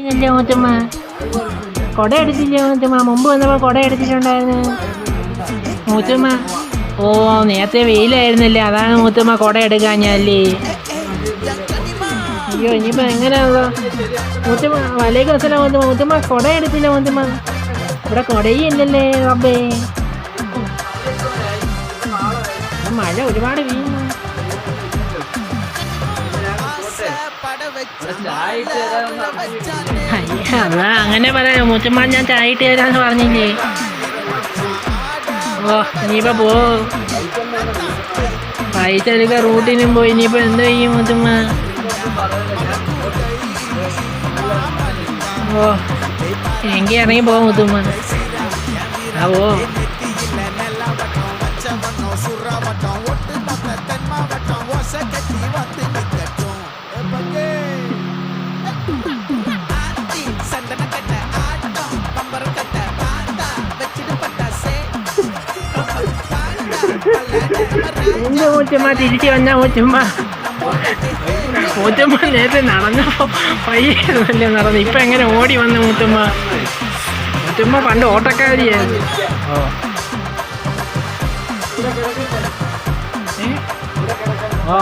ഇല്ലേ മൂത്തമ്മ? കൊട എടുത്തില്ലേ മൂത്തമ്മ? മുമ്പ് വന്നപ്പോൾ കൊട എടുത്തിട്ടുണ്ടായിരുന്നു മൂത്തമ്മ. ഓ നേരത്തെ വെയിലായിരുന്നല്ലേ, അതാണ് മൂത്തമ്മ കൊട എടുക്കാഞ്ഞല്ലേ. അയ്യോ ഇനിയിപ്പോൾ എങ്ങനെയാണല്ലോ മൂത്തമ്മ. വലയ്ക്ക് അസല മൂത്തമ്മ. മൂത്തമ്മ കൊട എടുത്തില്ല മൂത്തമ്മ. ഇവിടെ കൊടയും ഇല്ലല്ലേ റബ്ബേ. മഴ ഒരുപാട് വീഴുന്നു. അതാ അങ്ങനെ പറയാം മൂത്തമ്മ. ഞാൻ ചായ ഇട്ട് തരാന്ന് പറഞ്ഞില്ലേ. ഓ ഇനിയിപ്പോൾ പോ. പൈസ എടുക്കാൻ റൂട്ടിനും പോയി. ഇനിയിപ്പോൾ എന്ത് ചെയ്യും മൂത്തമ്മ? ഓ എങ്കിൽ ഇറങ്ങി പോവാം മൂത്തമ്മ. ആ ഓ എന്റെ മൂത്തമ്മ തിരിച്ചു വന്ന മൂത്തമ്മ. മൂത്തമ്മ നേരത്തെ നടന്നപ്പോ പയ്യല്ലേ നടന്നു. ഇപ്പൊ എങ്ങനെ ഓടി വന്ന മൂത്തമ്മ? മൂത്തമ്മ പണ്ട് ഓട്ടക്കാരിയായിരുന്നു. ഓ